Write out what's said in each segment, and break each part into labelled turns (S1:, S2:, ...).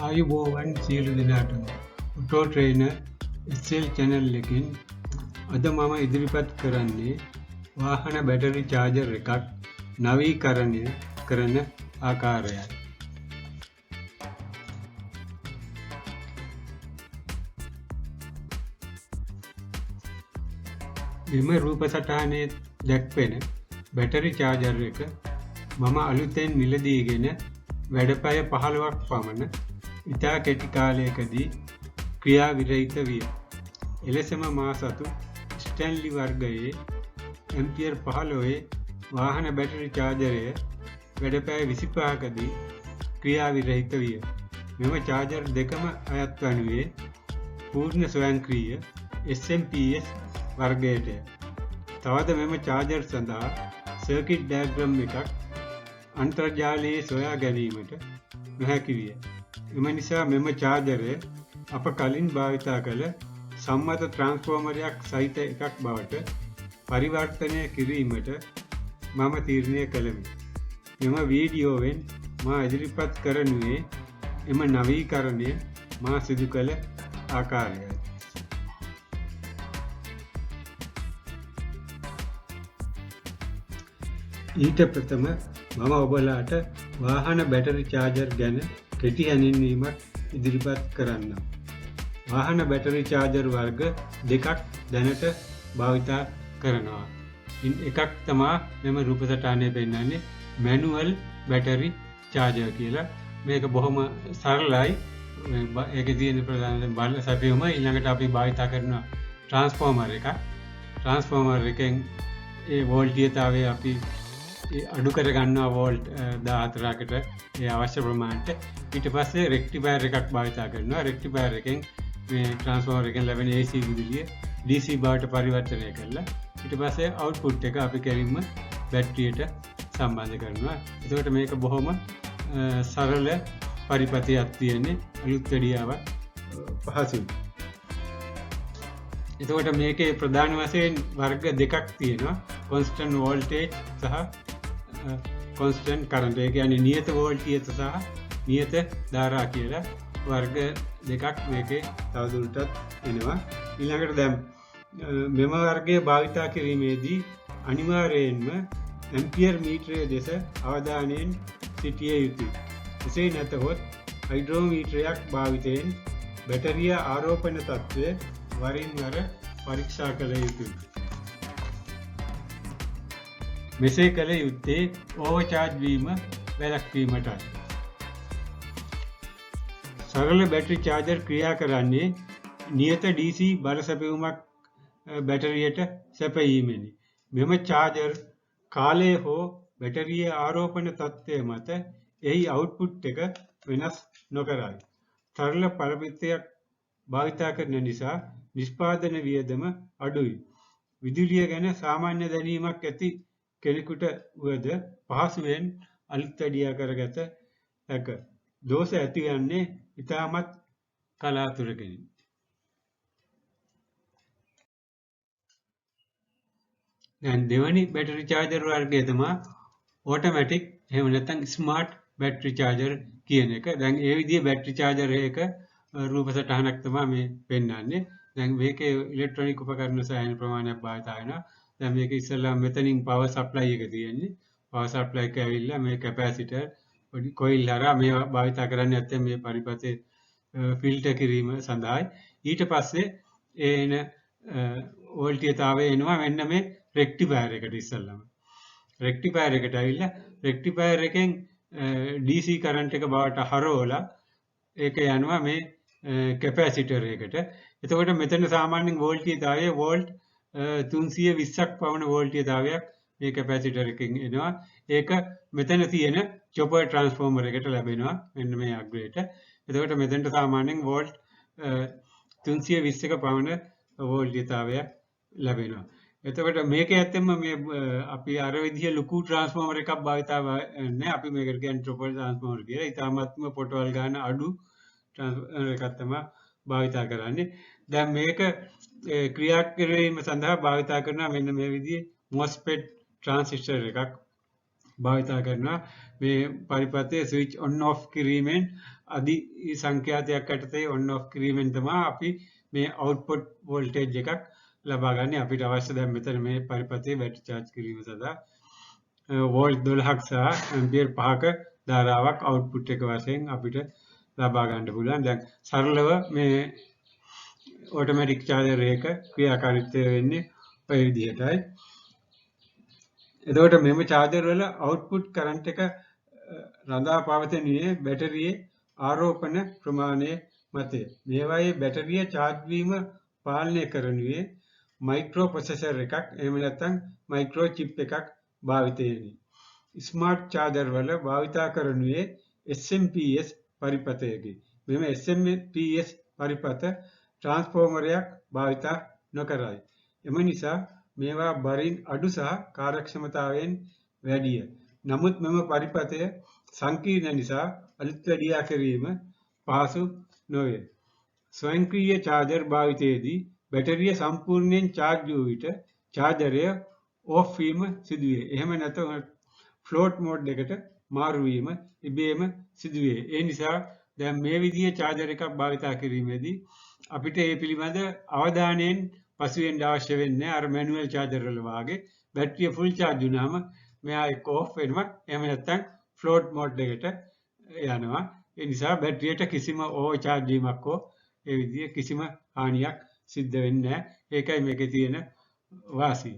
S1: ආයුබෝවන් සියලු දෙනාටම ඔටෝ ට්‍රේනර් SL channel එකෙන් අද මම ඉදිරිපත් කරන්නේ වාහන බැටරි චාර්ජර් එකක් නවීකරණය කරන ආකාරයයි. මෙම රූප සටහනේ දැක්වෙන බැටරි චාර්ජර් එක මම අලුතෙන් මිලදීගෙන වැඩපැය 15ක් පමණ ඉතා කෙටි කාලයකදී ක්‍රියා විරහිත විය. එලෙසම මා සතු ස්ටැන්ලි වර්ගයේ ඇම්පියර් 15 වාහන බැටරි චාර්ජරය වැඩපැය 25කදී ක්‍රියා විරහිත විය. මෙම චාර්ජර් දෙකම අයත් වනුයේ පූර්ණ ස්වයංක්‍රීය SMPS වර්ගයටය. තවද මෙම චාර්ජර් සඳහා සර්කිට් ඩයග්‍රම් එකක් අන්තර්ජාලයේ සොයා ගැනීමට නොහැකි විය. එම නිසා මෙම චාර්ජරය අප කලින් භාවිතා කළ සම්මත ට්‍රාන්ස්ෆෝමරයක් සහිත එකක් බවට පරිවර්තනය කිරීමට මම තීරණය කළෙමි. මෙම වීඩියෝවෙන් මා ඉදිරිපත් කරනුයේ එම නවීකරණය මා සිදු කළ ආකාරයයි. ඊට ප්‍රථම මම ඔබලාට වාහන බැටරි චාර්ජර් ගැන කෙටි හැඳින්වීමක් ඉදිරිපත් කරන්නම්. වාහන බැටරි චාර්ජර් වර්ග දෙකක් දැනට භාවිතා කරනවා. එකක් තමා මෙම රූප සටහනේ පෙන්වන්නේ මැනුවල් බැටරි චාර්ජර් කියලා. මේක බොහොම සරලයි. ඒකේ තියෙන ප්‍රධාන බල සැපයුම ඊළඟට අපි භාවිතා කරන ට්‍රාන්ස්ෆෝමර් එකක්. ට්‍රාන්ස්ෆෝමර් එකෙන් ඒ වෝල්ටීයතාවය අපි අඩු කර ගන්නවා වෝල්ට් 14කට ඒ අවශ්‍ය ප්‍රමාණයට. ඊට පස්සේ රෙක්ටිෆයර් එකක් භාවිතා කරනවා. රෙක්ටිෆයර් එකෙන් මේ ට්‍රාන්ස්ෆෝමර් එකෙන් ලැබෙන AC විදුලිය DC බවට පරිවර්තනය කරලා ඊට පස්සේ අවුට්පුට් එක අපි කෙලින්ම බැටරියට සම්බන්ධ කරනවා. එතකොට මේක බොහොම සරල පරිපථයක් තියෙන්නේ අලුත් වැඩියාවක් පහසුයි. එතකොට මේකේ ප්‍රධාන වශයෙන් වර්ග දෙකක් තියෙනවා. constant voltage සහ constant current. ඒ කියන්නේ නියත වෝල්ටීයත සහ නියත ධාරා කියලා වර්ග දෙකක් මේකේ තවදුරටත් එනවා. ඊළඟට දැන් මෙම වර්ගය භාවිතා කිරීමේදී අනිවාර්යයෙන්ම ඇම්පියර් මීටරයේ දෙස අවධානයෙන් සිටිය යුතුයි. එසේ නැතහොත් හයිඩ්‍රෝමීටරයක් භාවිතයෙන් බැටරිය ආරෝපණ තත්ත්වය වරින් වර පරීක්ෂා කළ යුතුයි. මෙසේ කළ යුත්තේ ඕවර්චාර්ජ් වීම වැළැක්වීමටයි. සරල බැටරි චාර්ජර් ක්‍රියා කරන්නේ නියත DC බල සැපයුමක් බැටරියට සැපයීමෙනි. මෙම චාර්ජර් කාලය හෝ බැටරියේ ආරෝපණ තත්ත්වය මත එහි අවුට්පුට් එක වෙනස් නොකරයි. සරල පරිපථයක් භාවිතා කරන නිසා නිෂ්පාදන වියදම අඩුයි. විදුලිය ගැන සාමාන්‍ය දැනීමක් ඇති කෙනෙකුට වුවද පහසුවෙන් අලුත් වැඩියා කරගත හැක. දෝෂ ඇතිවන්නේ ඉතාමත් කලාතුරකිනි. දැන් දෙවැනි බැටරි චාර්ජර් වර්ගය තමයි ඔටෝමැටික් එහෙම නැත්නම් ස්මාර්ට් බැටරි චාර්ජර් කියන එක. දැන් ඒ විදිහේ බැටරි චාර්ජර් එක රූප සටහනක් තමයි මේ පෙන්වන්නේ. දැන් මේකේ ඉලෙක්ට්‍රොනික උපකරණ සෑහෙන ප්‍රමාණයක් භාවිතා වෙනවා. දැන් මේක ඉස්සෙල්ලා මෙතනින් පවර් සප්ලයි එක තියෙන්නේ. පවර් සප්ලයි එක ඇවිල්ලා මේ කැපැසිටර් පොඩි කොයිල් හරහා මේ භාවිතා කරන්නේ නැත්නම් මේ පරිපථේ ෆිල්ටර් කිරීම සඳහායි. ඊට පස්සේ එන වෝල්ටීයතාවය එනවා මෙන්න මේ රෙක්ටිෆයර් එකට ඉස්සෙල්ලාම. රෙක්ටිෆයර් එකට ඇවිල්ලා රෙක්ටිෆයර් එකෙන් DC කරන්ට් එක බවට හරවලා ඒක යනවා මේ කැපැසිටර් එකට. එතකොට මෙතන සාමාන්‍යයෙන් වෝල්ටීයතාවය වෝල්ට් 320ක් පවන වෝල්ටීයතාවයක් මේ කැපැසිටර් එකෙන් එනවා. ඒක මෙතන තියෙන චොපර් ට්‍රාන්ස්ෆෝමර් එකට ලැබෙනවා මෙන්න මේ අග්‍රයට. එතකොට මෙතනට සාමාන්‍යයෙන් වෝල්ට් 320ක පවන වෝල්ටීයතාවයක් ලැබෙනවා. එතකොට මේකේ ඇත්තෙන්ම මේ අපි අර විදිහ ලොකු ට්‍රාන්ස්ෆෝමර් එකක් භාවිතා නැහැ. අපි මේකට කියන්නේ චොපර් ට්‍රාන්ස්ෆෝමර් කියලා. ඊටාත්ම පොටවල් ගන්න අඩු ට්‍රාන්ස්ෆෝමර් එකක් තමයි භාවිතා කරන්නේ. දැන් මේක ක්‍රියා කිරීම සඳහා භාවිතා කරන මෙන්න මේ විදිහේ MOSFET ට්‍රාන්සිස්ටර් එකක් භාවිතා කරනවා. මේ පරිපථයේ ස්විච් ඔන් ඔෆ් කිරීමෙන් අධි සංඛ්‍යාතයක් යටතේ ඔන් ඔෆ් කිරීමෙන් තමයි අපි මේ අවුට්පුට් වෝල්ටේජ් එකක් ලබා ගන්න. අපිට අවශ්‍ය දැන් මෙතන මේ පරිපථයේ බැටරි charge කිරීම සඳහා වෝල්ට් 12ක් සහ ඇම්පියර් 5ක ධාරාවක් අවුට්පුට් එක වශයෙන් අපිට ලබා ගන්න පුළුවන්. දැන් සරලව මේ ඔටෝමැටික් charger එක ක්‍රියාකාරීත්වය වෙන්නේ ඔය විදිහටයි. එතකොට මෙම charger වල output current එක රඳා පවතිනුයේ බැටරියේ ආරෝපණ ප්‍රමාණය මතය. මේවායේ බැටරිය charge වීම පාලනය කරනුයේ මයික්‍රෝ ප්‍රොසෙසර් එකක් එහෙම නැත්නම් මයික්‍රෝ චිප් එකක් භාවිතයෙනි. ස්මාර්ට් charger වල භාවිතා කරනුයේ SMPS පරිපථයකි. මෙම SMPS පරිපථ ට්‍රාන්ස්ෆෝමරයක් භාවිතා නොකරයි. එම නිසා මේවා බරින් අඩු සහ කාර්යක්ෂමතාවයෙන් වැඩිය. නමුත් මෙම පරිපථය සංකීර්ණ නිසා අලුත් වැඩියා කිරීම පහසු නොවේ. ස්වයංක්‍රීය charger භාවිතයේදී බැටරිය සම්පූර්ණයෙන් charge වූ විට chargerය off වීම සිදුවේ. එහෙම නැත්නම් float mode එකට මාරු වීම ඉබේම සිදුවේ. ඒ නිසා දැන් මේ විදිහේ charger එකක් භාවිතා කිරීමේදී අපිට ඒ පිළිබඳ අවධානයෙන් පසුවෙන්න අවශ්‍ය වෙන්නේ අර මැනුවල් charger වල වාගේ බැටරිය full charge වුණාම මෙයා එක්ක off වෙනවා එහෙම නැත්නම් float mode එකට යනවා. ඒ නිසා බැටරියට කිසිම ඕවර් charge වීමක් හෝ ඒ විදිහේ කිසිම හානියක් සිද්ධ වෙන්නේ නැහැ. ඒකයි මේකේ තියෙන වාසිය.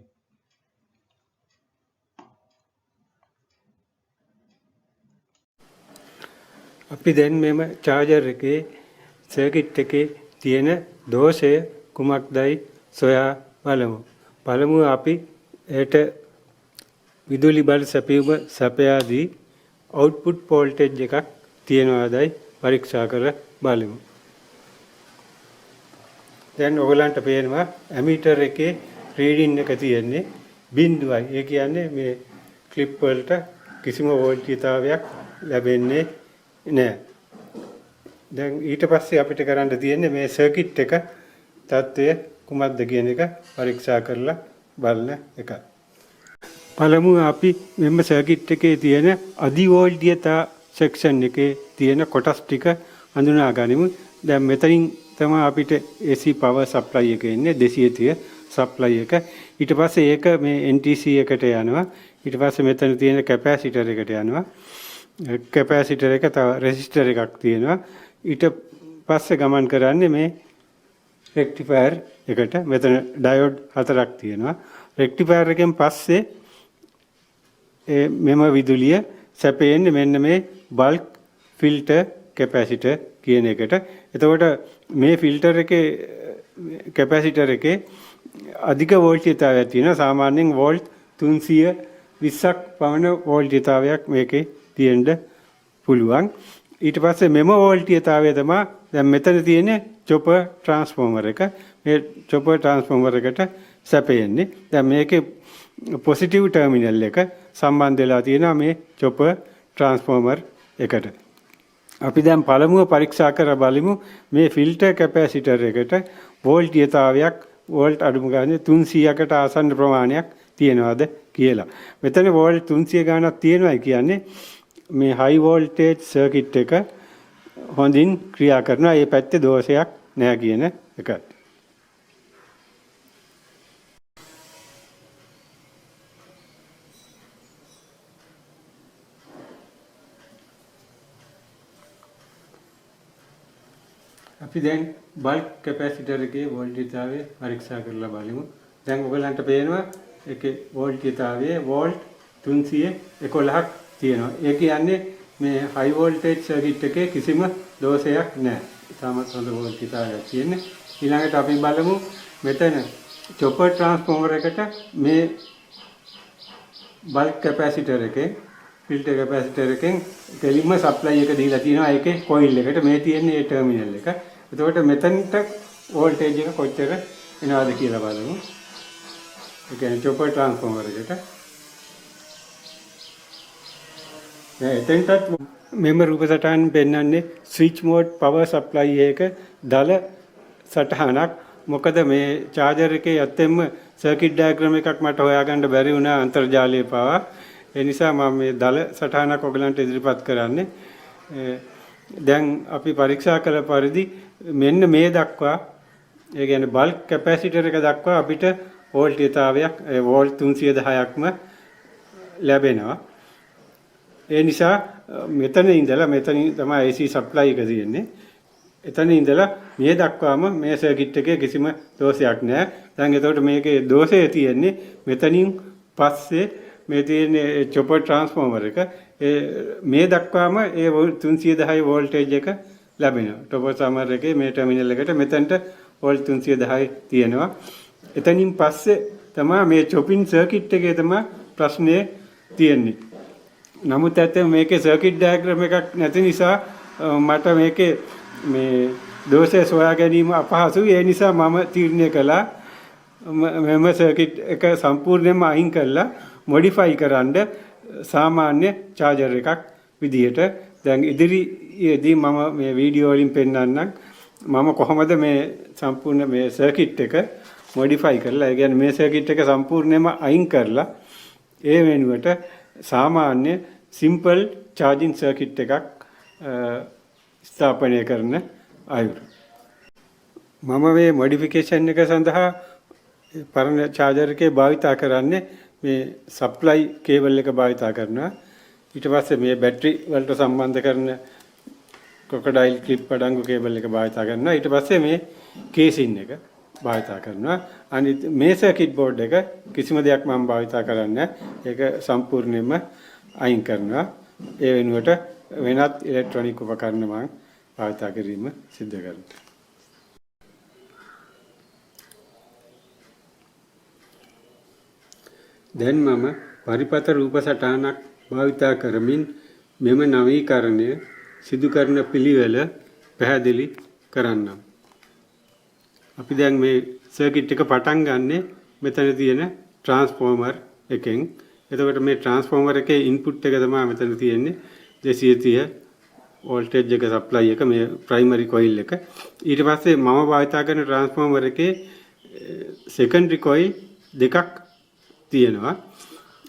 S1: අපි දැන් මෙම charger එකේ circuit එකේ තියෙන දෝෂය කුමක්දයි සොයා බලමු. පළමුව අපි එයට විදුලි බල සැපයීම සපයාදී output voltage එකක් තියෙනවාදයි පරීක්ෂා කර බලමු. දැන් ඔයගලන්ට පේනවා ඇමීටර් එකේ රීඩින් එක තියෙන්නේ 0යි. ඒ කියන්නේ මේ ක්ලිප් වලට කිසිම වෝල්ටේජතාවයක් ලැබෙන්නේ නැහැ. දැන් ඊට පස්සේ අපිට කරන්න තියෙන්නේ මේ සර්කිට් එක තත්ත්වය කුමක්ද කියන එක පරීක්ෂා කරලා බලන එක. පළමුව අපි මෙන්න සර්කිට් එකේ තියෙන අධි වෝල්ටේජතා සෙක්ෂන් එකේ තියෙන කොටස් ටික හඳුනා ගනිමු. දැන් මෙතනින් තමයි අපිට AC power supply එක එන්නේ 230 supply එක. ඊට පස්සේ ඒක මේ NTC එකට යනවා. ඊට පස්සේ මෙතන තියෙන කැපැසිටර් එකට යනවා. කැපැසිටර් එක තව රෙසිස්ටර් එකක් තියෙනවා. ඊට පස්සේ ගමන් කරන්නේ මේ රෙක්ටිෆයර් එකට. මෙතන ඩයෝඩ් 4ක් තියෙනවා. රෙක්ටිෆයර් එකෙන් පස්සේ මෙම විදුලිය සැපෙන්නේ මෙන්න මේ බල්ක් ෆිල්ටර් කැපැසිටර් කියන එකට. එතකොට මේ ෆිල්ටර් එකේ කැපැසිටර් එකේ අධික වෝල්ටේජතාවයක් තියෙනවා. සාමාන්‍යයෙන් වෝල්ට් 320ක් පමණ වෝල්ටේජතාවයක් මේකේ තියෙන්න පුළුවන්. ඊට පස්සේ මෙම වෝල්ටේජතාවය තමයි දැන් මෙතන තියෙන චොපර් ට්‍රාන්ස්ෆෝමර් එක. මේ චොපර් ට්‍රාන්ස්ෆෝමර් එකට සැපෙන්නේ. දැන් මේකේ පොසිටිව් ටර්මිනල් එක සම්බන්ධ වෙලා තියෙනවා මේ චොපර් ට්‍රාන්ස්ෆෝමර් එකට. අපි දැන් පළමුව පරීක්ෂා කර බලමු මේ ෆිල්ටර් කැපැසිටර් එකට වෝල්ටේජතාවයක් වෝල්ට් අඩුම ගානේ 300කට ආසන්න ප්‍රමාණයක් තියෙනවද කියලා. මෙතන වෝල්ට් 300 ගානක් තියෙනවායි කියන්නේ මේ හයි වෝල්ටේජ් සර්කිට් එක හොඳින් ක්‍රියා කරනවා. ඒ පැත්තේ දෝෂයක් නැහැ කියන එක. අපි දැන් බල්ක් කැපැසිටර් එකේ වෝල්ටේජතාවය පරීක්ෂා කරලා බලමු. දැන් ඔයගලන්ට පේනවා ඒකේ වෝල්ටේජතාවය වෝල්ට් 311ක් තියෙනවා. ඒ කියන්නේ මේ හයි වෝල්ටේජ් සර්කිට් එකේ කිසිම දෝෂයක් නැහැ. ඉතාමත් හොඳ වෝල්ටේජතාවයක් තියෙන්නේ. ඊළඟට අපි බලමු මෙතන චොපර් ට්‍රාන්ස්ෆෝමර් එකට මේ බල්ක් කැපැසිටර් එකේ ෆිල්ටර් කැපැසිටර් එකෙන් කෙලින්ම සප්ලයි එක දීලා තියෙනවා ඒකේ කොයිල් එකට. මේ තියෙන්නේ ඒ ටර්මිනල් එක. එතකොට මෙතනට වෝල්ටේජ් එක කොච්චර එනවද කියලා බලමු. ඒ කියන්නේ චොපර් ට්‍රාන්ස්ෆෝමර් එකට. දැන් එතෙන්ටත් මෙම රූප සටහන් පෙන්වන්නේ ස්විච් මෝඩ් පවර් සප්ලයි එක දල සටහනක්. මොකද මේ charger එකේ ඇත්තෙන්ම සර්කිට් ඩයග්‍රෑම් එකක් මට හොයාගන්න බැරි වුණා අන්තර්ජාලයේ පාවා.
S2: ඒ නිසා මම මේ දල සටහනක් ඔයගලන්ට ඉදිරිපත් කරන්නේ. දැන් අපි පරීක්ෂා කළ පරිදි මෙන්න මේ දක්වා ඒ කියන්නේ බල්ක් කැපැසිටර් එක දක්වා අපිට වෝල්ටීයතාවයක් වෝල්ට් 310ක්ම ලැබෙනවා. ඒ නිසා මෙතන ඉඳලා මෙතනින් තමයි AC සප්ලයි එක තියෙන්නේ. එතන ඉඳලා මේ දක්වාම මේ සර්කිට් එකේ කිසිම දෝෂයක් නැහැ. දැන් එතකොට මේකේ දෝෂය තියෙන්නේ මෙතනින් පස්සේ මේ තියෙන චොපර් ට්‍රාන්ස්ෆෝමර් එක මේ දක්වාම ඒ 310 වෝල්ටේජ් එක ලැබෙනවා. ට්‍රාන්ස්ෆෝමර් එකේ මේ ටර්මිනල් එකට මෙතනට වෝල්ට් 310 තියෙනවා. එතනින් පස්සේ තමයි මේ චොපින් සර්කිට් එකේ තමයි ප්‍රශ්නේ තියෙන්නේ. නමුත් ඇත්තටම මේකේ සර්කිට් ඩයග්‍රෑම් එකක් නැති නිසා මට මේකේ මේ දෝෂය සොයා ගැනීම අපහසුයි. ඒ නිසා මම තීරණය කළා මෙම සර්කිට් එක සම්පූර්ණයෙන්ම අයින් කරලා මොඩිෆයි කරන්න සාමාන්‍ය චාර්ජර් එකක් විදිහට. දැන් ඉදිරියේදී මම මේ වීඩියෝ වලින් පෙන්නන්නම් මම කොහොමද මේ සම්පූර්ණ මේ සර්කිට් එක මොඩිෆයි කරලා, ඒ කියන්නේ මේ සර්කිට් එක සම්පූර්ණයෙන්ම අයින් කරලා ඒ වෙනුවට සාමාන්‍ය සිම්පල් charging circuit එකක් ස්ථාපනය කරන අයුරු. මම මේ මොඩිෆිකේෂන් එක සඳහා පරණ charger එකේ භාවිතා කරන්නේ මේ සප්ලයි කේබල් එක භාවිතා කරනවා. ඊට පස්සේ මේ බැටරි වලට සම්බන්ධ කරන crocodile clip අඩංගු කේබල් එක භාවිතා කරනවා. ඊට පස්සේ මේ කේසින් එක භාවිතා කරනවා. අනිත් මේ සර්කිට් බෝඩ් එක කිසිම දෙයක් මම භාවිතා කරන්නේ නැහැ. ඒක සම්පූර්ණයෙන්ම අයින් කරනවා. ඒ වෙනුවට වෙනත් ඉලෙක්ට්‍රොනික උපකරණ මම භාවිතා කිරීම සිදු කරනවා. දැන් මම පරිපත රූප සටහනක් භාවිතා කරමින් මෙම නවීකරණය සිදු කරන පිළිවෙල පැහැදිලි කරන්නම්. අපි දැන් මේ සර්කිට් එක පටන් ගන්නෙ මෙතන තියෙන ට්‍රාන්ස්ෆෝමර් එකෙන්. එතකොට මේ ට්‍රාන්ස්ෆෝමර් එකේ ඉන්පුට් එක තමයි මෙතන තියෙන්නේ 230 වෝල්ටේජ් එක සප්ලයි එක මේ ප්‍රයිමරි කොයිල් එක. ඊට පස්සේ මම භාවිතා කරන ට්‍රාන්ස්ෆෝමර් එකේ සෙකන්ඩරි කොයිල් දෙකක් තියෙනවා.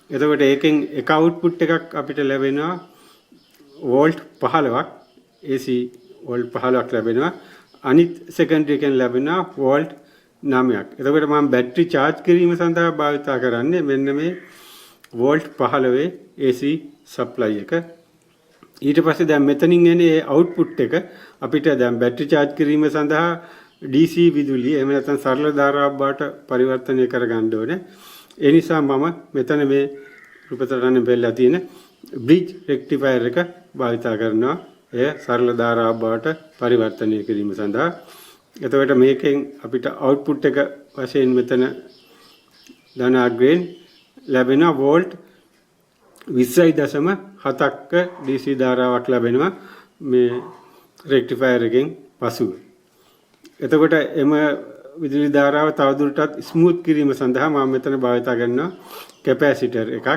S2: එතකොට ඒකෙන් එක අවුට්පුට් එකක් අපිට ලැබෙනවා වෝල්ට් 15ක් AC වෝල්ට් 15ක් ලැබෙනවා. අනිත් සෙකන්ඩරි එකෙන් ලැබෙනවා වෝල්ට් 9ක්. එතකොට මම බැටරි charge කිරීම සඳහා භාවිතා කරන්නේ මෙන්න මේ වෝල්ට් 15 AC සප්ලයි එක. ඊට පස්සේ දැන් මෙතනින් එන ඒ අවුට්පුට් එක අපිට දැන් බැටරි charge කිරීම සඳහා DC විදුලිය එහෙම නැත්නම් සරල ධාරාවක් බවට පරිවර්තනය කරගන්න ඕනේ. ඒ නිසා මම මෙතන මේ රූපතරණ බෙල්ලා තියෙන බ්‍රිජ් රෙක්ටිෆයර් එක භාවිතා කරනවා. එය සරල ධාරාවක් බවට පරිවර්තනය කිරීම සඳහා. එතකොට මේකෙන් අපිට අවුට්පුට් එක වශයෙන් මෙතන ධනාග්‍රයෙන් ලැබෙන වෝල්ට් 20.7ක DC ධාරාවක් ලැබෙනවා මේ රෙක්ටිෆයර් එකෙන් පසුව. එතකොට එම විදුලි ධාරාව තවදුරටත් ස්මූත් කිරීම සඳහා මම මෙතන භාවිතා කරනවා කැපැසිටර් එකක්.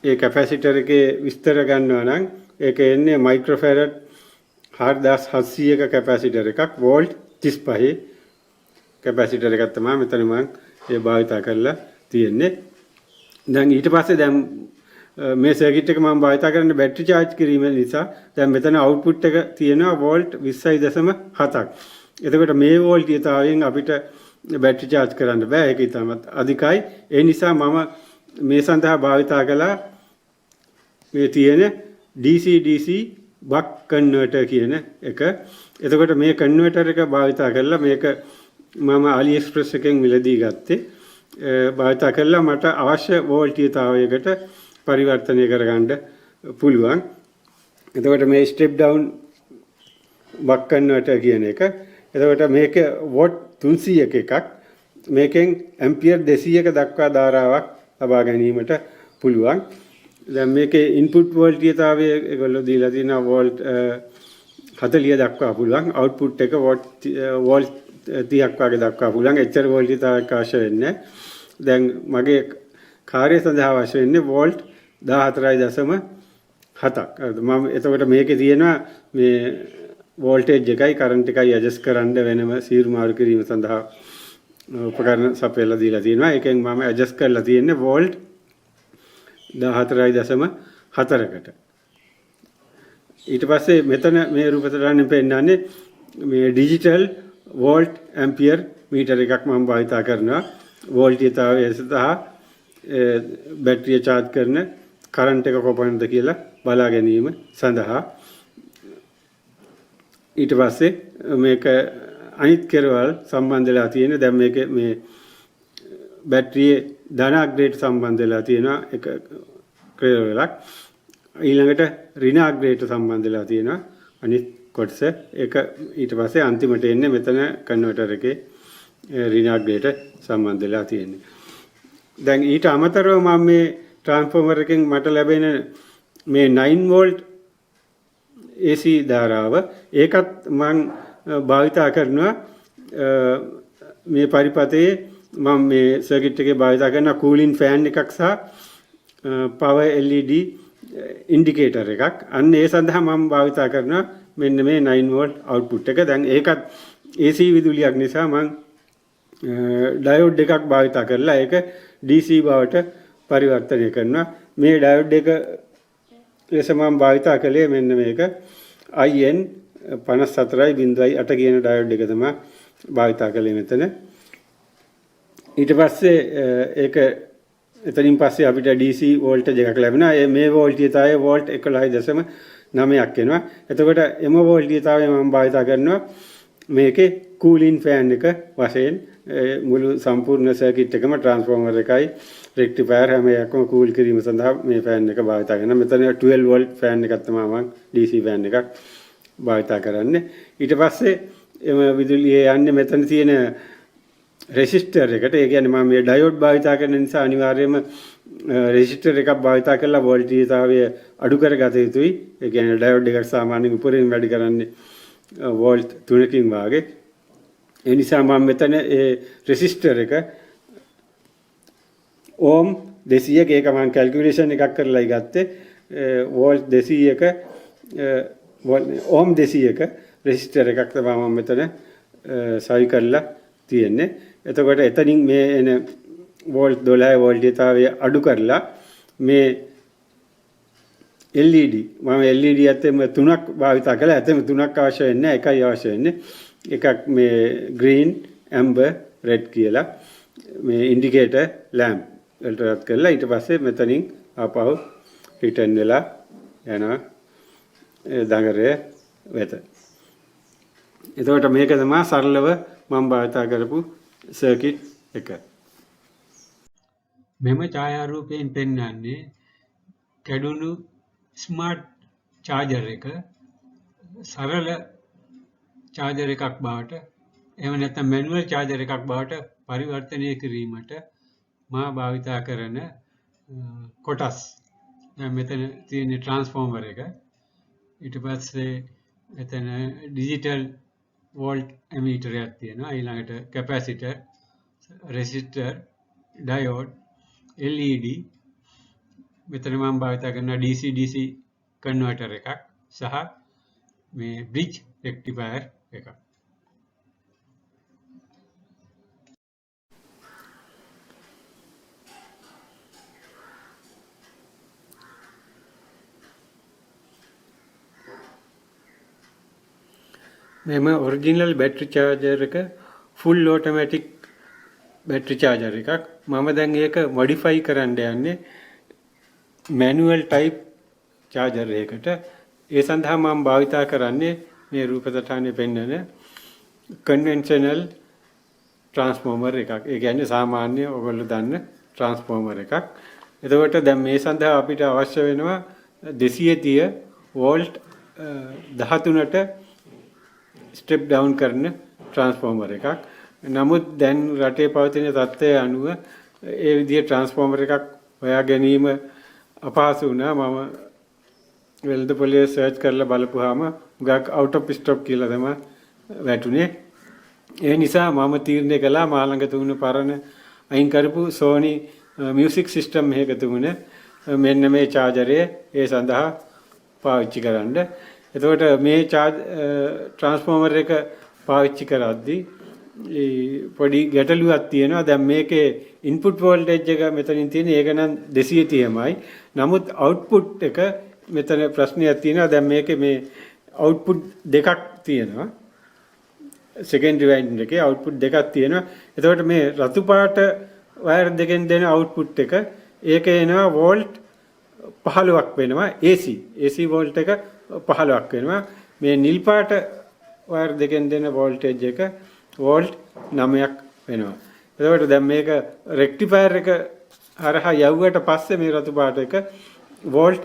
S2: ඒ කැපැසිටර් එකේ විස්තර ගන්නවා නම් ඒක එන්නේ මයික්‍රෝෆැරඩ් 4700ක කැපැසිටර් එකක් වෝල්ට් 35 කැපැසිටර් එකක් තමයි මෙතන මම ඒ භාවිතා කරලා තියෙන්නේ. දැන් ඊට පස්සේ දැන් මේ සර්කිට් එක මම භාවිතා කරන්නේ බැටරි charge කිරීම නිසා දැන් මෙතන අවුට්පුට් එක තියෙනවා වෝල්ට් 20.7ක්. එතකොට මේ වෝල්ටීයතාවයෙන් අපිට බැටරි charge කරන්න බෑ. ඒක ඉතාමත් අධිකයි. ඒ නිසා මම මේ සඳහා භාවිතා කළා මේ තියෙන DC DC buck converter කියන එක. එතකොට මේ කන්වර්ටර් එක භාවිතා කරලා මේක මම AliExpress එකෙන් මිලදී ගත්තේ. භාවිතා කළා මට අවශ්‍ය වෝල්ටීයතාවයකට පරිවර්තනය කරගන්න පුළුවන්. එතකොට මේ step down buck converter කියන එක. එතකොට මේක වෝට් 300ක එකක්. මේකෙන් ඇම්පියර් 200ක දක්වා ධාරාවක් ලබා ගැනීමට පුළුවන්. දැන් මේකේ ඉන්පුට් වෝල්ටීයතාවය ඒගොල්ලෝ දීලා තියෙනවා වෝල්ට් 40 දක්වා පුළුවන්. අවුට්පුට් එක වෝල්ට් 30ක් වගේ දක්වා පුළුවන්. එච්චර වෝල්ටීයතාවයක් අවශ්‍ය වෙන්නේ නැහැ. දැන් මගේ කාර්ය සඳහා අවශ්‍ය වෙන්නේ වෝල්ට් 14.7ක්. මම එතකොට මේකේ තියෙනවා මේ වෝල්ටේජ් එකයි කරන්ට් එකයි ඇඩ්ජස්ට් කරන්න වෙනම සීරු මාරු කිරීම සඳහා උපකරණ සපයලා දීලා තියෙනවා. ඒකෙන් මම ඇඩ්ජස්ට් කරලා තියෙන්නේ වෝල්ට් 14.4කට. ඊට පස්සේ මෙතන මේ රූප සටහනෙන් පෙන්නන්නේ මේ ඩිජිටල් වෝල්ට් ඇම්පියර් මීටර එකක් මම භාවිතා කරනවා. වෝල්ටීයතාවය සහ බැටරිය charge කරන කරන්ට් එක කොපමණද කියලා බලා ගැනීම සඳහා. ඊට පස්සේ මේක අනිත් කෙරවල් සම්බන්ධ වෙලා තියෙන. දැන් මේක මේ බැටරියේ ධනාග්‍රේට සම්බන්ධ වෙලා තියෙනවා එක කෙරවලක්. ඊළඟට ඍණාග්‍රේට සම්බන්ධ වෙලා තියෙනවා අනිත් කොටස. ඒක ඊට පස්සේ අන්තිමට එන්නේ මෙතන කන්වර්ටර් එකේ ඍණාග්‍රේට සම්බන්ධ වෙලා තියෙන්නේ. දැන් ඊට අමතරව මම මේ ට්‍රාන්ස්ෆෝමර් එකෙන් මට ලැබෙන මේ 9 වෝල්ට් AC ධාරාව ඒකත් මම භාවිතා කරනවා මේ පරිපතේ. මම මේ සර්කිට් එකේ භාවිතා කරන කූලින් ෆෑන් එකක් සහ පවර් LED ඉන්ඩිකේටර් එකක්. අන්න ඒ සඳහා මම භාවිතා කරනවා මෙන්න මේ 9 වෝල්ට් අවුට්පුට් එක. දැන් ඒකත් AC විදුලියක් නිසා මම ඩයෝඩ් එකක් භාවිතා කරලා ඒක DC බවට පරිවර්තනය කරනවා. මේ ඩයෝඩ් එක ලෙස මම භාවිතා කළේ මෙන්න මේක IN 54.8 කියන ඩයෝඩ් එක තමයි භාවිතා කළේ මෙතන. ඊට පස්සේ ඒක එතනින් පස්සේ අපිට DC වෝල්ටේජ් එකක් ලැබෙනවා. මේ වෝල්ටීයතාවය වෝල්ට් 11.9ක් වෙනවා. එතකොට එම වෝල්ටීයතාවය මම භාවිතා කරනවා මේකේ කූලින් ෆෑන් එක වශයෙන්. මුළු සම්පූර්ණ සර්කිට් එකම ට්‍රාන්ස්ෆෝමර් එකයි රෙක්ටිෆයර් හැම එකක්ම කූල් කිරීම සඳහා මේ ෆෑන් එක භාවිතා කරනවා. මෙතන 12 වෝල්ට් ෆෑන් එකක් තමයි මම DC ෆෑන් එකක් භාවිතා කරන්නේ. ඊට පස්සේ එම විදුලිය යන්නේ මෙතන තියෙන රෙසිස්ටර් එකට. ඒ කියන්නේ මම මේ ඩයෝඩ් භාවිතා කරන නිසා අනිවාර්යයෙන්ම රෙසිස්ටර් එකක් භාවිතා කරලා වෝල්ටීයතාවය අඩු කරගත යුතුයි. ඒ කියන්නේ ඩයෝඩ් එක සාමාන්‍යයෙන් උඩරින් වැඩි කරන්නේ වෝල්ට් 3කින් වාගේ. ඒ නිසා මම මෙතන ඒ රෙසිස්ටර් එක ඕම් 200ක ඒක මම කැල්කියුලේෂන් එකක් කරලායි ගත්තේ. වෝල්ට් 200ක ඕම් 200ක රෙසිස්ටර් එකක් තමයි මම මෙතන සවි කරලා තියෙන්නේ. එතකොට එතනින් මේ එන වෝල්ට් 12 වෝල්ටීයතාවය අඩු කරලා මේ LED මම LED ඇත්තම තුනක් භාවිතා කළා. ඇත්තම තුනක් අවශ්‍ය වෙන්නේ නැහැ. එකයි අවශ්‍ය වෙන්නේ. එකක් මේ green, amber, red කියලා මේ ඉන්ඩිකේටර් ලැම්ප් වලට රත් කරලා ඊට පස්සේ මෙතනින් ආපහු රිටර්න් වෙලා යනවා දඟරය වෙත. එතකොට මේක තමයි සරලව මම භාවිතා කරපු සර්කිට් එක.
S1: මෙම ඡායාරූපයෙන් පෙන්වන්නේ කැඩුණු ස්මාර්ට් චාර්ජර් එක සරල චාර්ජර් එකක් බවට එහෙම නැත්නම් මැනුවල් චාර්ජර් එකක් බවට පරිවර්තනය කිරීමට මා භාවිතා කරන කොටස්. දැන් මෙතන තියෙන ට්‍රාන්ස්ෆෝමර් එක. ඊට පස්සේ මෙතන ඩිජිටල් වෝල්ට් ඇමීටර් එකක් තියෙනවා. ඊළඟට කැපැසිටර්, රෙසිස්ටර්, ඩයෝඩ්, LED. මෙතන මම භාවිතා කරන DC DC කන්වර්ටර් එකක් සහ මේ බ්‍රිජ් රෙක්ටිෆයර් එකක්.
S2: මෙම ඔරිජිනල් බැටරි චාර්ජර් එක ෆුල් ඔටෝමැටික් බැටරි චාර්ජර් එකක්. මම දැන් ඒක මොඩිෆයි කරන්න යන්නේ මැනුවල් ටයිප් චාර්ජර් එකකට. ඒ සඳහා මම භාවිතා කරන්නේ මේ රූප සටහනේ පෙන්වන කන්වෙන්ෂනල් ට්‍රාන්ස්ෆෝමර් එකක්. ඒ කියන්නේ සාමාන්‍ය ඔයගොල්ලෝ දන්න ට්‍රාන්ස්ෆෝමර් එකක්. එතකොට දැන් මේ සඳහා අපිට අවශ්‍ය වෙනවා 230 වෝල්ට් 13ට ස්ටෙප් ඩවුන් කරන ට්‍රාන්ස්ෆෝමර් එකක්. නමුත් දැන් රටේ පවතින තත්ත්වය අනුව ඒ විදිහේ ට්‍රාන්ස්ෆෝමර් එකක් හොයා ගැනීම අපහසු වුණා. මම වෙළඳපොලේ සර්ච් කරලා බලපුවාම ගක් අවුට් ඔෆ් ස්ටොක් කියලා තමයි වැටුනේ. ඒ නිසා මම තීරණය කළා මා ළඟ තිබුණු පරණ අයින් කරපු Sony මියුසික් සිස්ටම් එකක තිබුණ මෙන්න මේ චාර්ජරය ඒ සඳහා පාවිච්චි කරන්න. එතකොට මේ ට්‍රාන්ස්ෆෝමර් එක පාවිච්චි කරද්දී පොඩි ගැටලුවක් තියෙනවා. දැන් මේකේ ඉන්පුට් වෝල්ටේජ් එක මෙතනින් තියෙන ඒක නම් 230මයි. නමුත් අවුට්පුට් එක මෙතන ප්‍රශ්නයක් තියෙනවා. දැන් මේකේ මේ අවුට්පුට් දෙකක් තියෙනවා. සෙකන්ඩරි වයින්ඩ් එකේ අවුට්පුට් දෙකක් තියෙනවා. එතකොට මේ රතු පාට වයර් දෙකෙන් දෙන අවුට්පුට් එක ඒක එනවා වෝල්ට් 15ක් වෙනවා AC වෝල්ට් එක 15ක් වෙනවා. මේ නිල් පාට වයර් දෙකෙන් දෙන වෝල්ටේජ් එක වෝල්ට් 9ක් වෙනවා. එතකොට දැන් මේක රෙක්ටිෆයර් එක හරහා යවුවට පස්සේ මේ රතු පාට එක වෝල්ට්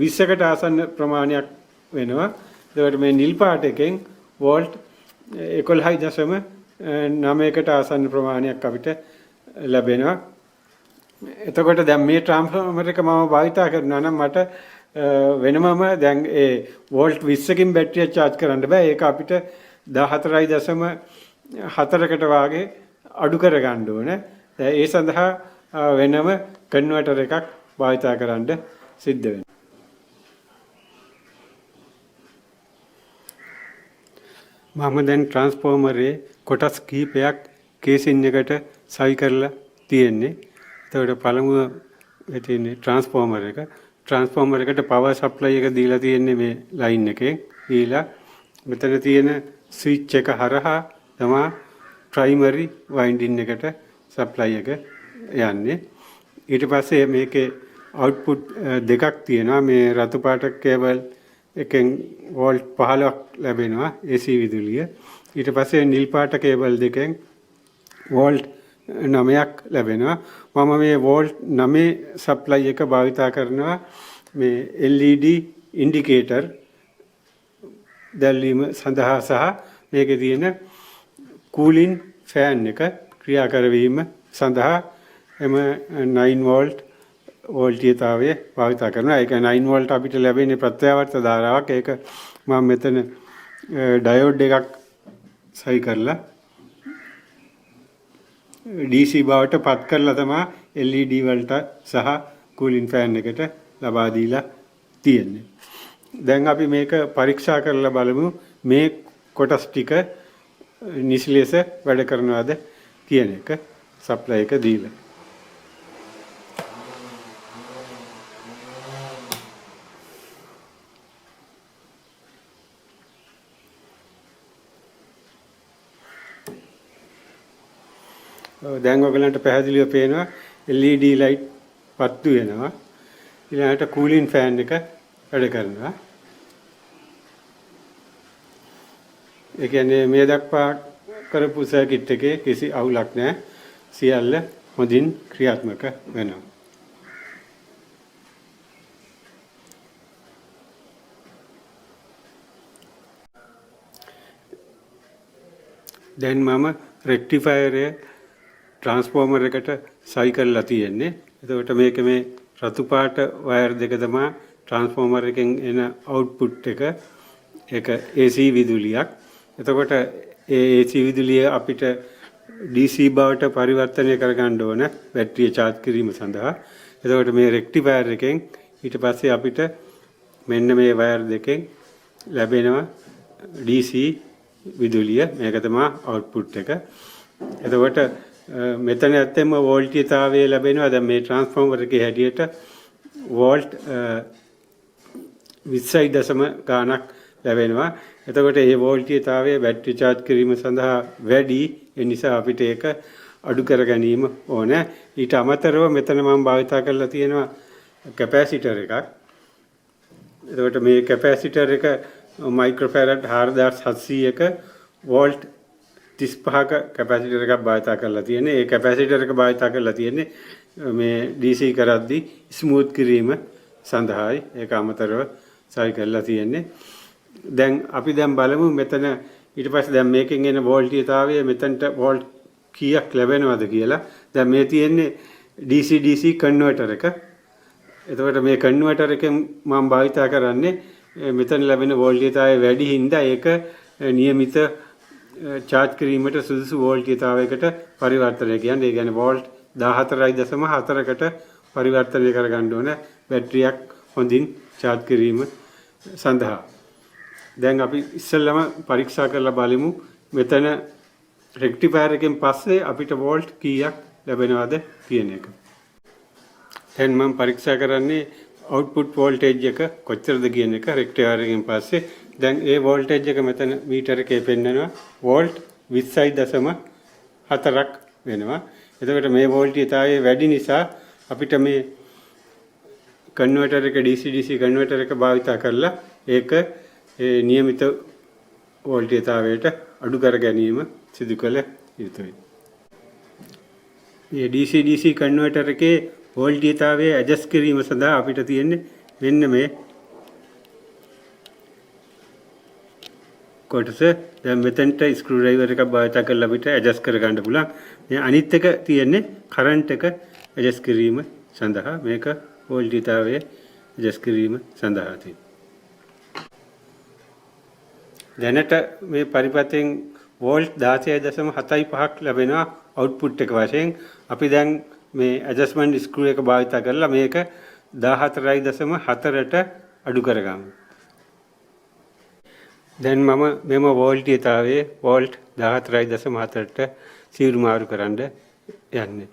S2: 20කට ආසන්න ප්‍රමාණයක් වෙනවා. එතකොට මේ නිල් පාට එකෙන් වෝල්ට් 11.9කට ආසන්න ප්‍රමාණයක් අපිට ලැබෙනවා. එතකොට දැන් මේ ට්‍රාන්ස්ෆෝමර් එක මම භාවිතා කරනවා නම් මට වෙනමම දැන් ඒ වෝල්ට් 20කින් බැටරිය charge කරන්න බෑ. ඒක අපිට 14.4කට වාගේ අඩු කර ගන්න ඕනේ. ඒ සඳහා වෙනම කන්වර්ටර් එකක් භාවිතා කරන්න සිද්ධ වෙනවා. මම දැන් ට්‍රාන්ස්ෆෝමරේ කොටස් කීපයක් කේසින් එකට සවි කරලා තියෙන්නේ. එතකොට පළමුව තියෙන්නේ ට්‍රාන්ස්ෆෝමර් එක. ට්‍රාන්ස්ෆෝමර් එකට පවර් සප්ලයි එක දීලා තියෙන්නේ මේ ලයින් එකෙන්. ඊළා මෙතන තියෙන ස්විච් එක හරහා තමයි ප්‍රයිමරි වයින්ඩින් එකට සප්ලයි එක යන්නේ. ඊට පස්සේ මේකේ අවුට්පුට් දෙකක් තියෙනවා. මේ රතු පාට කේබල් එකෙන් වෝල්ට් 15ක් ලැබෙනවා AC විදුලිය. ඊට පස්සේ නිල් පාට කේබල් දෙකෙන් වෝල්ට් 9ක් ලැබෙනවා. මම මේ වෝල්ට් 9 සප්ලයි එක භාවිතා කරනවා මේ LED ඉන්ඩිකේටර් දැල්වීම සඳහා සහ මේකේ තියෙන කූලින් ෆෑන් එක ක්‍රියා කරවීම සඳහා එම 9 වෝල්ට් වෝල්ටීයතාවය භාවිතා කරනවා. ඒක 9 වෝල්ට් අපිට ලැබෙන්නේ ප්‍රත්‍යාවර්ත ධාරාවක්. ඒක මම මෙතන ඩයෝඩ් එකක් සවි කරලා DC බවට පත් කරලා තමයි LED වලට සහ කූලින් ෆෑන් එකට ලබා දීලා තියෙන්නේ. දැන් අපි මේක පරීක්ෂා කරලා බලමු මේ කොටස් ටික නිසි ලෙස වැඩ කරනවද කියන එක සප්ලයි එක දීලා. දැන් ඔයගලන්ට පැහැදිලිව පේනවා LED ලයිට් පත්තු වෙනවා. ඊළඟට කූලින් ෆෑන් එක වැඩ කරනවා. ඒ කියන්නේ මේ දක්වා කරපු සර්කිට් එකේ කිසි අවුලක් නැහැ. සියල්ල හොඳින් ක්‍රියාත්මක වෙනවා. දැන් මම රෙක්ටිෆයරේ ට්‍රාන්ස්ෆෝමර් එකට සවි කරලා තියෙන්නේ. එතකොට මේක මේ රතු පාට වයර් දෙක තමයි ට්‍රාන්ස්ෆෝමර් එකෙන් එන අවුට්පුට් එක. ඒක AC විදුලියක්. එතකොට ඒ AC විදුලිය අපිට DC බවට පරිවර්තනය කරගන්න ඕන බැටරිය charge කිරීම සඳහා. එතකොට මේ රෙක්ටිෆයර් එකෙන් ඊට පස්සේ අපිට මෙන්න මේ වයර් දෙකෙන් ලැබෙනවා DC විදුලිය. මේක තමයි අවුට්පුට් එක. එතකොට මෙතන ඇත්තෙම වෝල්ටීයතාවය ලැබෙනවා. දැන් මේ ට්‍රාන්ස්ෆෝමර් එකේ හැටියට වෝල්ට් 20 දශම ගාණක් ලැබෙනවා. එතකොට මේ වෝල්ටීයතාවය බැටරි charge කිරීම සඳහා වැඩි. ඒ නිසා අපිට ඒක අඩු කර ගැනීම ඕනේ. ඊට අමතරව මෙතන මම භාවිතා කරලා තියෙනවා කැපැසිටර් එකක්. එතකොට මේ කැපැසිටර් එක මයික්‍රෝෆැරඩ් 4700ක වෝල්ට් 35ක කැපැසිටර් එකක් භාවිතා කරලා තියෙන්නේ. ඒ කැපැසිටර් එක භාවිතා කරලා තියෙන්නේ මේ DC කරද්දී ස්මූත් කිරීම සඳහායි. ඒක අමතරව සවි කරලා තියෙන්නේ. දැන් අපි බලමු මෙතන ඊට පස්සේ දැන් මේකෙන් එන වෝල්ටීයතාවය මෙතනට වෝල්ට් කීයක් ලැබෙනවද කියලා. දැන් මේ තියෙන්නේ DC DC කන්වර්ටර් එක. එතකොට මේ කන්වර්ටර් එකෙන් මම භාවිතා කරන්නේ මෙතන ලැබෙන වෝල්ටීයතාවය වැඩි හින්දා ඒක નિયમિત charge කිරීමට සුදුසු වෝල්ටීයතාවයකට පරිවර්තනය කියන්නේ. ඒ කියන්නේ වෝල්ට් 14.4කට පරිවර්තනය කරගන්න ඕන බැටරියක් හොඳින් charge කිරීම සඳහා. දැන් අපි ඉස්සෙල්ලාම පරීක්ෂා කරලා බලමු මෙතන රෙක්ටිෆයර් එකෙන් පස්සේ අපිට වෝල්ට් කීයක් ලැබෙනවද කියන එක. දැන් මම පරීක්ෂා කරන්නේ output voltage එක කොච්චරද කියන එක රෙක්ටිෆයර් එකෙන් පස්සේ. දැන් ඒ voltage එක මෙතන මීටර එකේ පෙන්නනවා වෝල්ට් 20.4ක් වෙනවා. එතකොට මේ වෝල්ටීයතාවය වැඩි නිසා අපිට මේ කන්වර්ටර් එක DC DC කන්වර්ටර් එක භාවිතා කරලා ඒක ඒ નિયમિત වෝල්ටීයතාවයට අඩු කර ගැනීම සිදු කළ යුතුයි. මේ DC DC කන්වර්ටර් එකේ වෝල්ටීයතාවය ඇඩ්ජස්ට් කිරීම සඳහා අපිට තියෙන්නේ මෙන්න මේ කොටස. දැන් මෙතනට ස්ක්‍රූ ඩ්‍රයිවර් එකක් භාවිත කරලා අපිට ඇඩ්ජස්ට් කර ගන්න පුළුවන්. මේ අනිත් එක තියෙන්නේ කරන්ට් එක ඇඩ්ජස්ට් කිරීම සඳහා. මේක වෝල්ටීයතාවය ඇඩ්ජස්ට් කිරීම සඳහා තියෙන්නේ. දැනට මේ පරිපථයෙන් වෝල්ට් 16.75ක් ලැබෙනවා අවුට්පුට් එක වශයෙන්. අපි දැන් මේ ඇඩ්ජස්ට්මන්ට් ස්ක්‍රූ එක භාවිත කරලා මේක 14.4ට අඩු කරගමු. දැන් මම මෙම වෝල්ටීයතාවයේ වෝල්ට් 14.4ට සීරු මාරු කරන්න යන්නේ.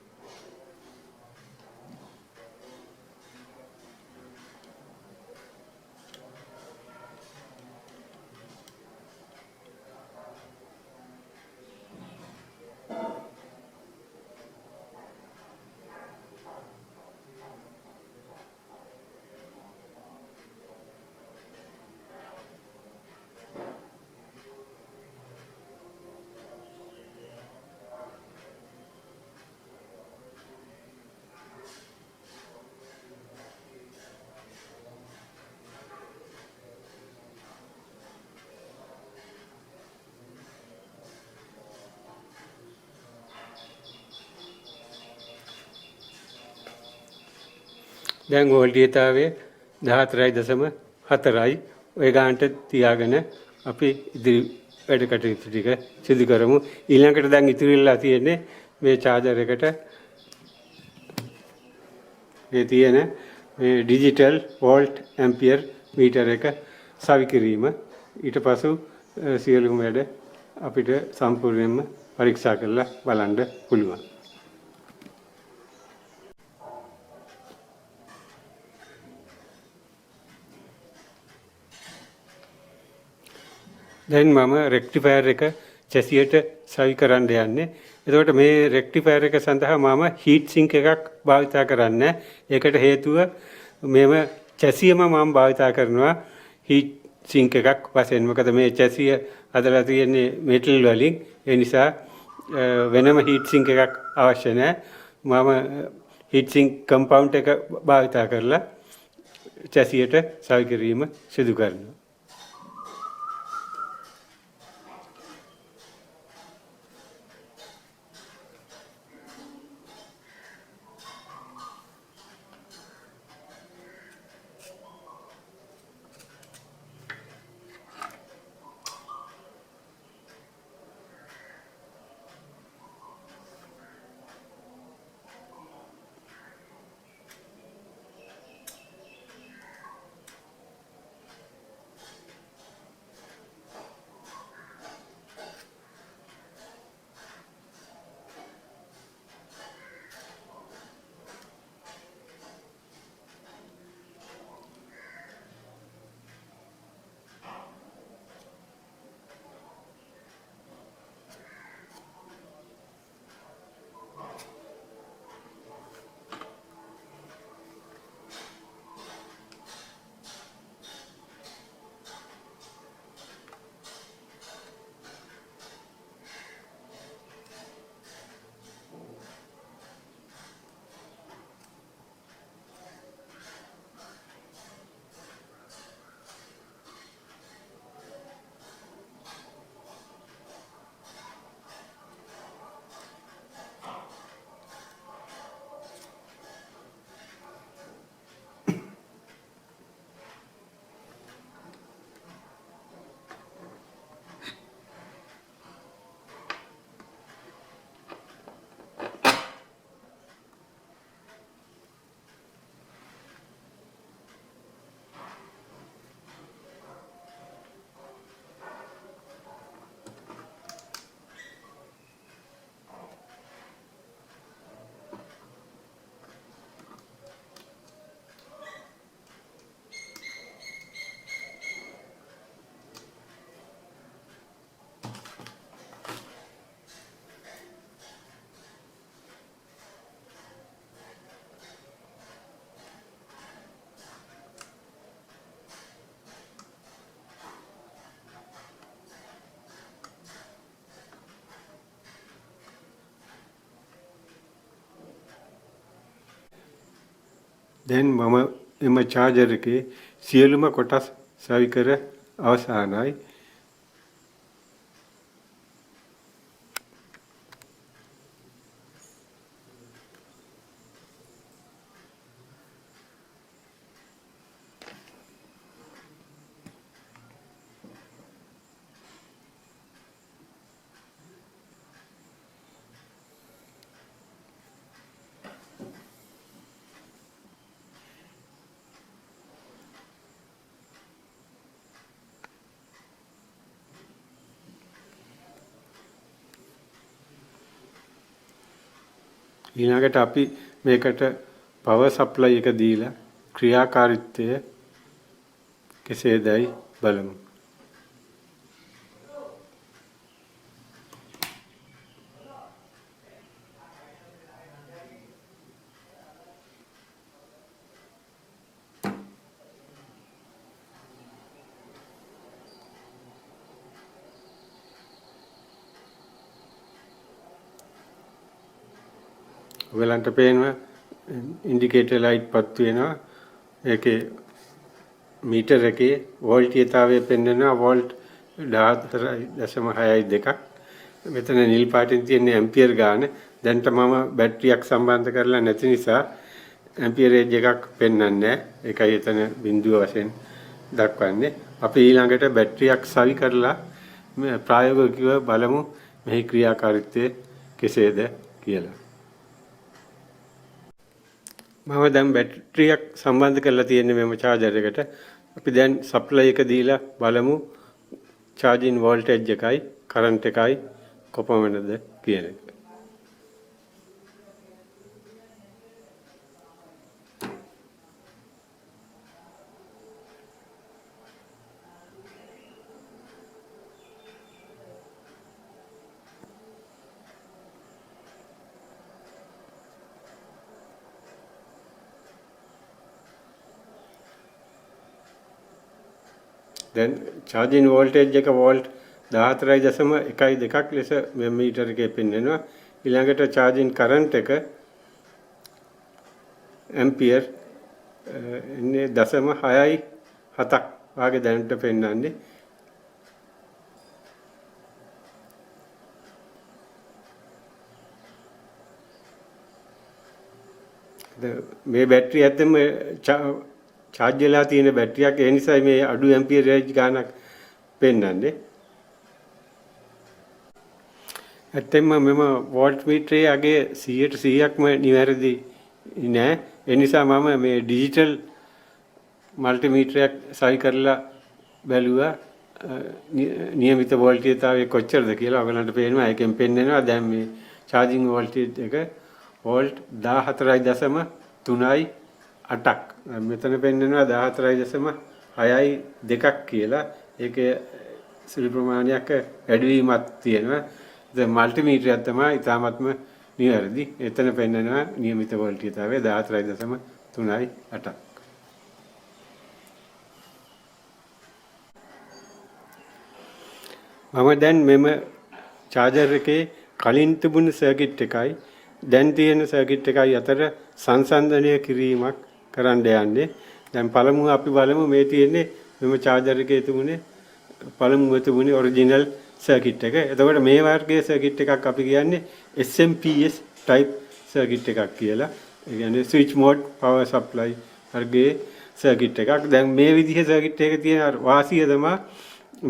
S2: දැන් වෝල්ටීයතාවය 14.4යි. ඔය ගානට තියාගෙන අපි ඉදිරි වැඩ කටයුතු ටික සිදු කරමු. ඊළඟට දැන් ඉතිරිලා තියෙන්නේ මේ චාර්ජර් එකට මේ තියෙන මේ ඩිජිටල් වෝල්ට් ඇම්පියර් මීටර එක සවි කිරීම. ඊට පසු සියලුම වැඩ අපිට සම්පූර්ණයෙන්ම පරීක්ෂා කරලා බලන්න පුළුවන්. දැන් මම රෙක්ටිෆයර් එක චැසියට සවි කරන්න යන්නේ. එතකොට මේ රෙක්ටිෆයර් එක සඳහා මම හීට් සින්ක් එකක් භාවිත කරන්නේ. ඒකට හේතුව මේව චැසියම මම භාවිත කරනවා හීට් සින්ක් එකක් වශයෙන්. මොකද මේ චැසිය හදලා තියෙන්නේ මෙටල් වලින්. ඒ නිසා වෙනම හීට් සින්ක් එකක් අවශ්‍ය නැහැ. මම හීට් සින්ක් කම්පවුන්ඩ් එක භාවිත කරලා චැසියට සවි කිරීම සිදු කරනවා. දැන් මම එම චාර්ජර් එකේ සියලුම කොටස් සවි කර අවසానයි. ඊළඟට අපි මේකට පවර් සප්ලයි එක දීලා ක්‍රියාකාරීත්වය කෙසේදයි බලමු. ඔයගලන්ට පේනවා ඉන්ඩිකේටර් ලයිට් පත්තු වෙනවා. ඒකේ මීටර එකේ වෝල්ටීයතාවය පෙන්වනවා වෝල්ට් 14.62ක්. මෙතන නිල් පාටින් තියෙන ඇම්පියර් ගාන. දැන්ට මම බැටරියක් සම්බන්ධ කරලා නැති නිසා ඇම්පියරේජ් එකක් පෙන්වන්නේ නැහැ. ඒකයි එතන බිඳුව වශයෙන් දක්වන්නේ. අපි ඊළඟට බැටරියක් සවි කරලා ප්‍රායෝගිකව බලමු මෙහි ක්‍රියාකාරීත්වය කෙසේද කියලා. මම දැන් බැටරියක් සම්බන්ධ කරලා තියෙන්නේ මෙම චාර්ජර් එකට. අපි දැන් සප්ලයි එක දීලා බලමු charging voltage එකයි current එකයි කොපමණද කියන එක. දැන් charging voltage එක වෝල්ට් 14.12ක් ලෙස මේ මීටර එකේ පෙන්වනවා. ඊළඟට charging current එක ඇම්පියර් ඉන්නේ 0.67ක් වාගේ දැනට පෙන්වන්නේ. මේ බැටරිය ඇත්තම charge වෙලා තියෙන බැටරියක්. ඒ නිසා මේ අඩු ඇම්පියරේජ් ගානක් පෙන්වන්නේ. ඇත්තම මෙම වෝල්ට් මීටරයේ අගේ 100%ක්ම නිවැරදි නෑ. ඒ නිසා මම මේ ඩිජිටල් මල්ටිමීටරයක් සවි කරලා බැලුවා නියමිත වෝල්ටීයතාවය කොච්චරද කියලා. ඔයගලන්ට පේනවා ඒකෙන් පෙන්නනවා දැන් මේ charging voltage එක වෝල්ට් 14.38ක්. මෙතන පෙන්නනවා 14.62ක් කියලා. ඒකේ සුළු ප්‍රමාණයක් වැඩිවීමක් තියෙනවා. දැන් මල්ටිමීටරයක් තමයි ඉතාමත්ම නිවැරදි. එතන පෙන්නනවා නියමිත වෝල්ටීයතාවය 14.38ක්. මම දැන් මෙම චාර්ජර් එකේ කලින් තිබුණු සර්කිට් එකයි දැන් තියෙන සර්කිට් එකයි අතර සංසන්දනය කිරීමක් කරන්න යන්නේ. දැන් පළමුව අපි බලමු මේ තියෙන්නේ මෙම චාර්ජර් එකේ තිබුණේ පළමුව තිබුණේ ඔරිජිනල් සර්කිට් එක. එතකොට මේ වර්ගයේ සර්කිට් එකක් අපි කියන්නේ SMPS type සර්කිට් එකක් කියලා. ඒ කියන්නේ switch mode power supply වර්ගයේ සර්කිට් එකක්. දැන් මේ විදිහේ සර්කිට් එකක තියෙන වාසිය තමයි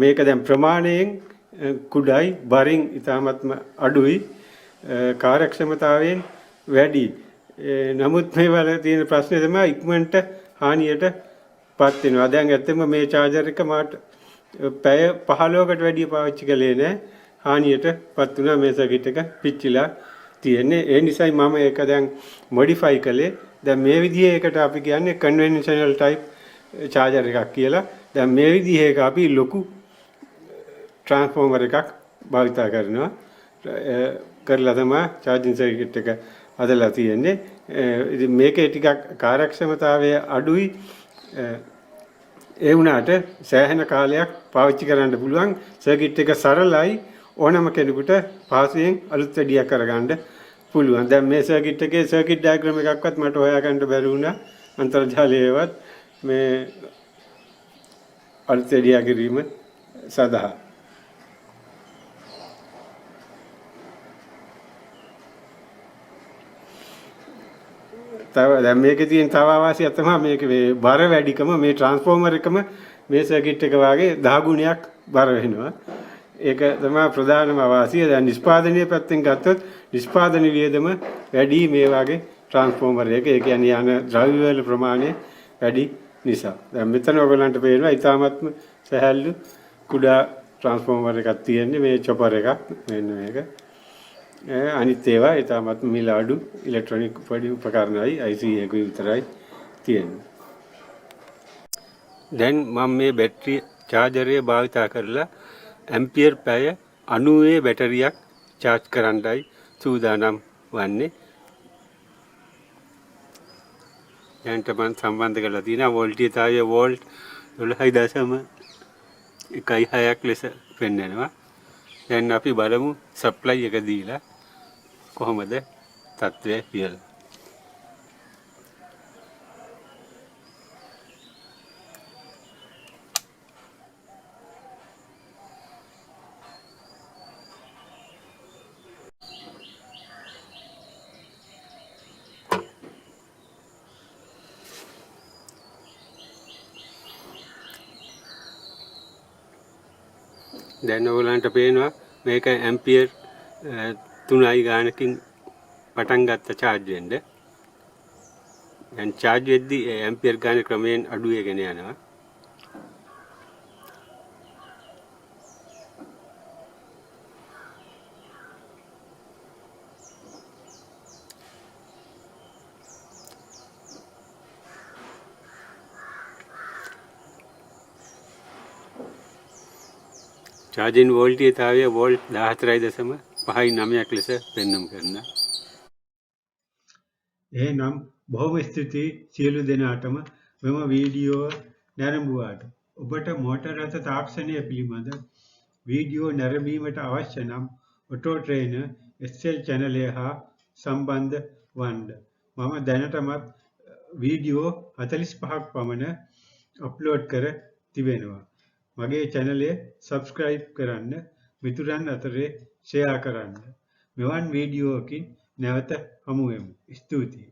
S2: මේක දැන් ප්‍රමාණයෙන් කුඩයි බරින් ඉතාමත්ම අඩුයි කාර්යක්ෂමතාවයෙන් වැඩි. නමුත් මේ වල තියෙන ප්‍රශ්නේ තමයි ඉක්මනට හානියට පත් වෙනවා. දැන් ඇත්තම මේ චාර්ජර් එක මාට පැය 15කට වැඩිය පාවිච්චි කළේ නෑ. හානියට පත් වුණා. මේ සර්කිට් එක පිච්චිලා තියෙන්නේ. ඒ නිසායි මම ඒක දැන් මොඩිෆයි කළේ. දැන් මේ විදිහේ එකට අපි කියන්නේ කන්වෙන්ෂනල් ටයිප් චාර්ජර් එකක් කියලා. දැන් මේ විදිහේ එක අපි ලොකු ට්‍රාන්ස්ෆෝමර් එකක් භාවිත කරනවා. කරලා තමයි charging circuit එක හදලා තියෙන්නේ. ඉතින් මේකේ ටිකක් කාර්යක්ෂමතාවය අඩුයි. ඒ වුණාට සෑහෙන කාලයක් පාවිච්චි කරන්න පුළුවන්. සර්කිට් එක සරලයි. ඕනම කෙනෙකුට පහසුවෙන් අලුත් වැඩියක් කරගන්න පුළුවන්. දැන් මේ සර්කිට් එකේ සර්කිට් ඩයග්‍රෑම් එකක්වත් මට හොයාගන්න බැරි වුණා. අන්තර්ජාලයේවත් මේ අර්ථෙඩියා කිරීම සඳහා තව දැන් මේකේ තියෙන තව අවාසියක් තමයි මේක මේ බර වැඩිකම මේ ට්‍රාන්ස්ෆෝමර් එකම මේ සර්කිට් එක වාගේ 10 ගුණයක් බර වෙනවා. ඒක තමයි ප්‍රධානම අවාසිය. දැන් නිෂ්පාදනයේ පැත්තෙන් ගත්තොත් නිෂ්පාදන වියදම වැඩි මේ වාගේ ට්‍රාන්ස්ෆෝමර් එක. ඒ කියන්නේ යන ද්‍රව්‍ය වල ප්‍රමාණය වැඩි නිසා. දැන් මෙතන ඔයගලන්ට පේනවා ඊටාත්ම සහැල්ලු කුඩා ට්‍රාන්ස්ෆෝමර් එකක් තියෙන්නේ මේ චොපර් එකක් මෙන්න මේක. අනිත් ඒවා ඊටාත්ම මිල අඩු ඉලෙක්ට්‍රොනික උපකරණයි IC එක විතරයි තියෙන්නේ. දැන් මම මේ බැටරි චාර්ජරය භාවිතා කරලා ඇම්පියර් පැය 90 බැටරියක් charge කරන්නයි සූදානම් වන්නේ. දැන්ට මම සම්බන්ධ කරලා තියෙනවා වෝල්ටේජය වෝල්ට් 12.16ක් ලෙස පෙන්වනවා. දැන් අපි බලමු සප්ලයි එක දීලා කොහොමද තත්ත්වය කියලා. දැන් ඔයගලන්ට පේනවා මේක ඇම්පියර් 3යි ගානකින් පටන් ගත්ත charge වෙන්න. දැන් charge වෙද්දී ඇම්පියර් ගාන ක්‍රමයෙන් අඩු වෙගෙන යනවා. charging වෝල්ටේජය වෝල්ට් 14.59ක් ලෙස පෙන්වන්න කරනවා.
S1: එහෙනම් බොහොම ස්තුතියි සියලු දෙනාටම මෙම වීඩියෝ නැරඹුවාට. ඔබට මෝටර් රථ තාක්ෂණය පිළිබඳ වීඩියෝ නැරඹීමට අවශ්‍ය නම් ඔටෝ ට්‍රේනර් SL channel හා සම්බන්ධ වන්න. මම දැනටමත් වීඩියෝ 45ක් පමණ අප්ලෝඩ් කර තිබෙනවා. මගේ channel එක subscribe කරන්න, මිතුරන් අතරේ share කරන්න. මෙවන් වීඩියෝකින් නැවත හමු වෙමු. ස්තුතියි.